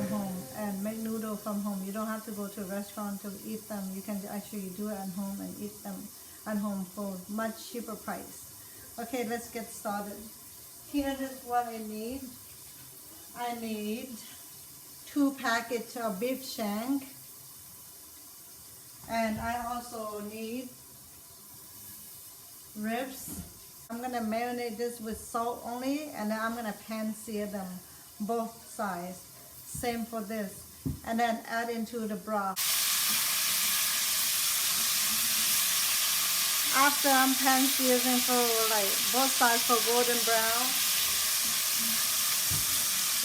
from home and make noodle from home. You don't have to go to a restaurant to eat them. You can actually do it at home and eat them at home for much cheaper price. Okay, let's get started. Here is what I need. I need 2 packets of beef shank, and I also need ribs. I'm gonna marinate this with salt only, and then I'm gonna pan sear them both sides. Same for this, and then add into the broth. After I'm pan searing for like both sides for golden brown,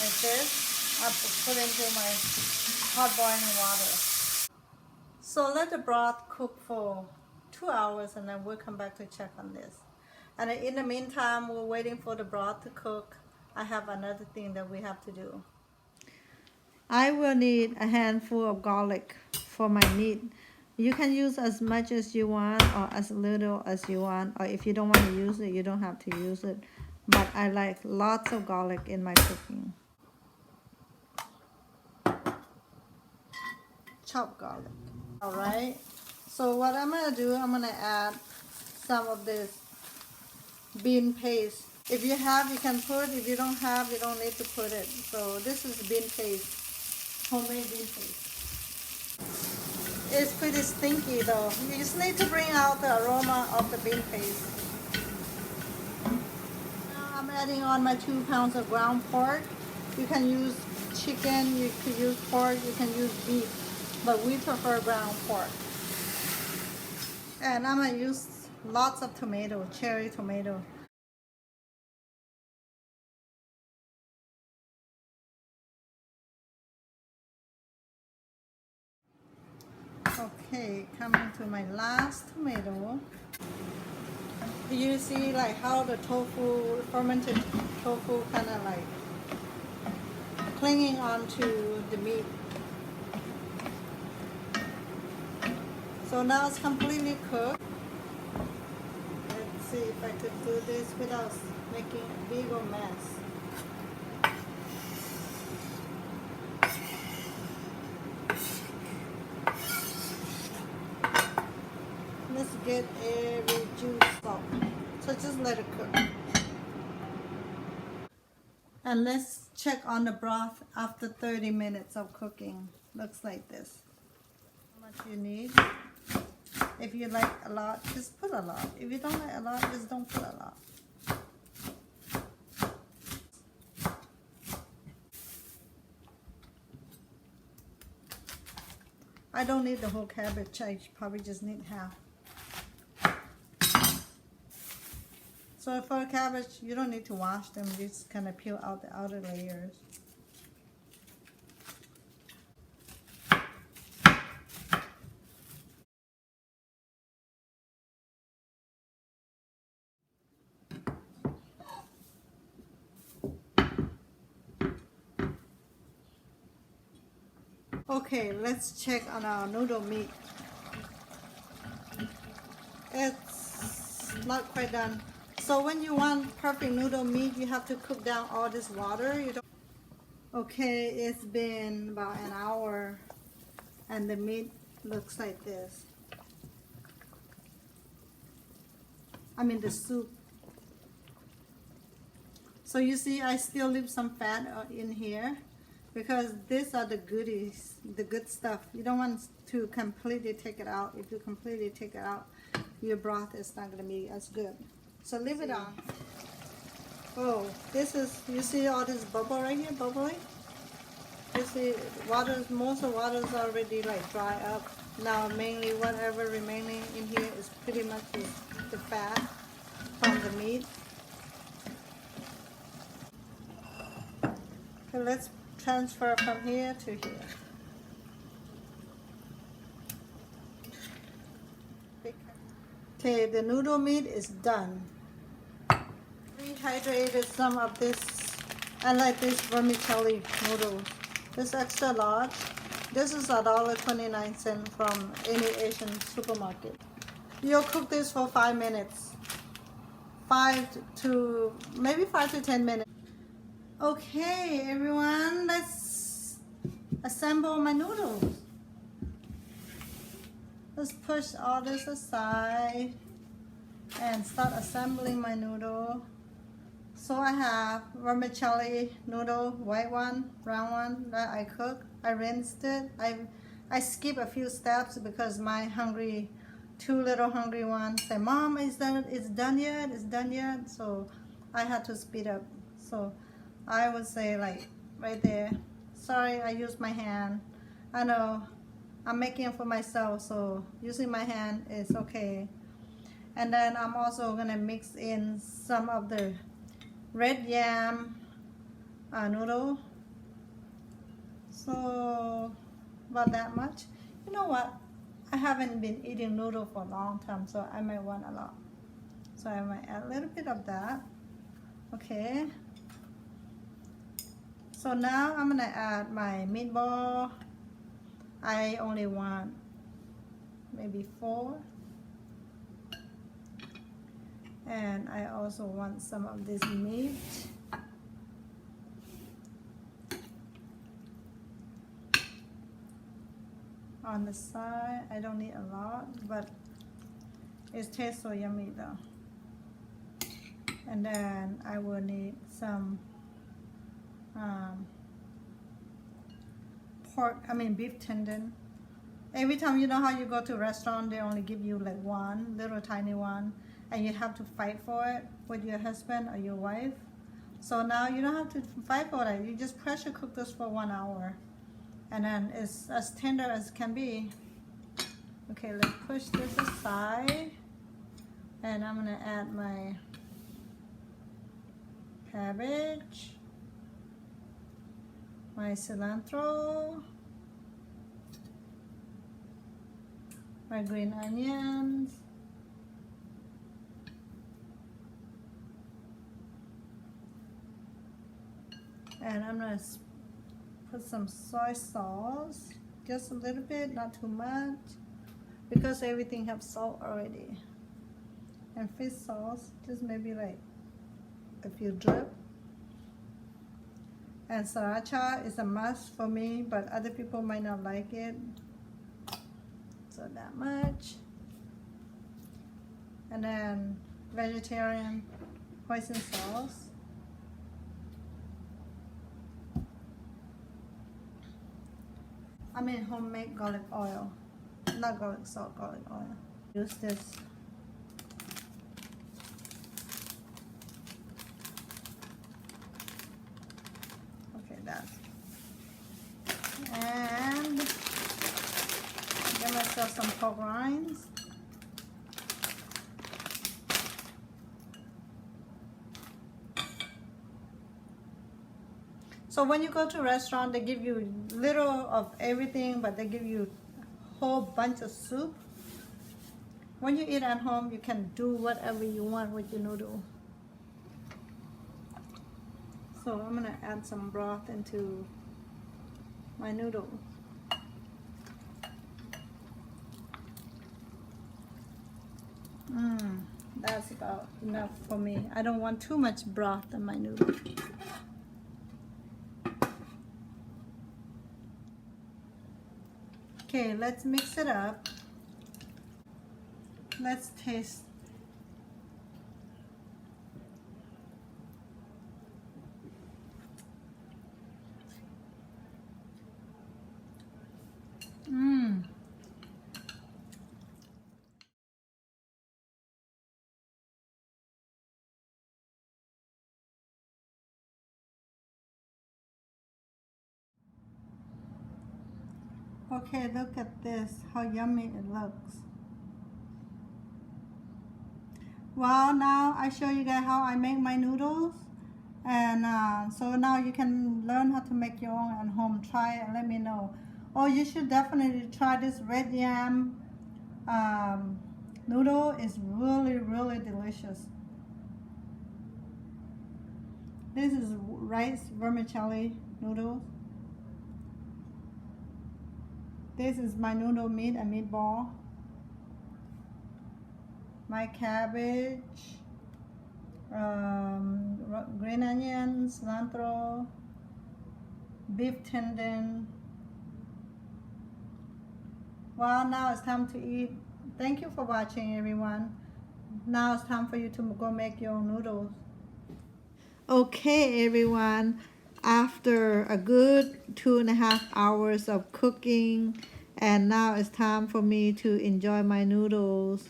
like this, I put into my hot boiling water. So let the broth cook for 2 hours, and then we'll come back to check on this. And in the meantime, we're waiting for the broth to cook. I have another thing that we have to do. I will need a handful of garlic for my meat. You can use as much as you want or as little as you want, or if you don't want to use it, you don't have to use it. But I like lots of garlic in my cooking. Chopped garlic. All right. So what I'm gonna do, I'm gonna add some of this bean paste. If you have, you can put. If you don't have, you don't need to put it. So this is bean paste, homemade bean paste. It's pretty stinky though. You just need to bring out the aroma of the bean paste. Now I'm adding on my 2 pounds of ground pork. You can use chicken, you could use pork, you can use beef, but we prefer ground pork. And I'm gonna use lots of tomato, cherry tomato. Okay, coming to my last tomato. You see like how the tofu, fermented tofu kind of like clinging onto the meat. So now it's completely cooked. Let's see if I could do this without making a big old mess. Let's get every juice out. So just let it cook. And let's check on the broth after 30 minutes of cooking. Looks like this. How much you need. If you like a lot, just put a lot. If you don't like a lot, just don't put a lot. I don't need the whole cabbage. I probably just need half. So for cabbage, you don't need to wash them. You just kind of peel out the outer layers. Okay, let's check on our noodle meat. It's not quite done. So when you want perfect noodle meat, you have to cook down all this water. You don't. Okay, it's been about an hour and the meat looks like this. I mean the soup. So you see I still leave some fat in here because these are the goodies, the good stuff. You don't want to completely take it out. If you completely take it out, your broth is not going to be as good. So leave it on. Oh, this is, you see all this bubble right here, bubbling? You see water, most of the water is already like dry up. Now mainly whatever remaining in here is pretty much the fat from the meat. Okay, let's transfer from here to here. Okay, the noodle meat is done. Rehydrated some of this. I like this vermicelli noodles. This extra large. This is $1.29 from any Asian supermarket. You'll cook this for 5 minutes. 5 to 10 minutes. Okay, everyone, let's assemble my noodles. Let's push all this aside and start assembling my noodle. So I have vermicelli noodle, white one, brown one that I cook. I rinsed it. I skip a few steps because my two little hungry ones say, "Mom, it's done yet? It's done yet?" So I had to speed up. So I would say like right there. Sorry, I used my hand. I know I'm making it for myself, so using my hand is okay. And then I'm also gonna mix in some of the red yam noodle. So about that much. You know what? I haven't been eating noodle for a long time, so I might want a lot. So I might add a little bit of that. Okay. So now I'm gonna add my meatball. I only want maybe 4. And I also want some of this meat. On the side, I don't need a lot, but it tastes so yummy though. And then I will need some beef tendon. Every time, you know how you go to a restaurant, they only give you like one little tiny one, and you have to fight for it with your husband or your wife. So now you don't have to fight for it. You just pressure cook this for 1 hour, and then it's as tender as can be. Okay, let's push this aside, and I'm gonna add my cabbage, my cilantro, my green onions, and I'm gonna put some soy sauce, just a little bit, not too much, because everything has salt already. And fish sauce, just maybe like a few drip. And sriracha is a must for me, but other people might not like it. So that much. And then vegetarian hoisin sauce. I mean homemade garlic oil. Not garlic salt, garlic oil. Use this. Okay, that's. And get myself some pork rinds. So when you go to a restaurant, they give you little of everything, but they give you a whole bunch of soup. When you eat at home, you can do whatever you want with your noodle. So I'm gonna add some broth into my noodle. That's about enough for me. I don't want too much broth in my noodle. Okay, let's mix it up. Let's taste. Okay, look at this, how yummy it looks. Well, now I show you guys how I make my noodles. And so now you can learn how to make your own at home. Try it and let me know. Oh, you should definitely try this red yam noodle. It's really, really delicious. This is rice vermicelli noodles. This is my noodle meat and meatball. My cabbage, green onions, cilantro, beef tendon, Well, now it's time to eat. Thank you for watching, everyone. Now it's time for you to go make your own noodles. Okay, everyone. After a good 2.5 hours of cooking, and now it's time for me to enjoy my noodles.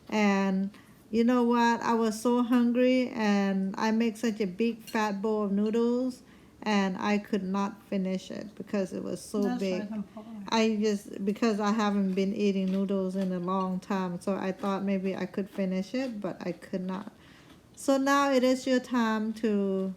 And you know what? I was so hungry, and I make such a big fat bowl of noodles, and I could not finish it because it was so big. Because I haven't been eating noodles in a long time, so I thought maybe I could finish it, but I could not. So now it is your time to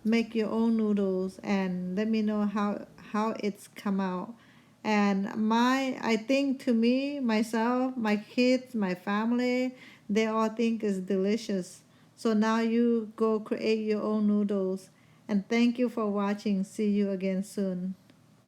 make your own noodles and let me know how it's come out. And I think to me, myself, my kids, my family, they all think it's delicious. So now you go create your own noodles. And thank you for watching. See you again soon.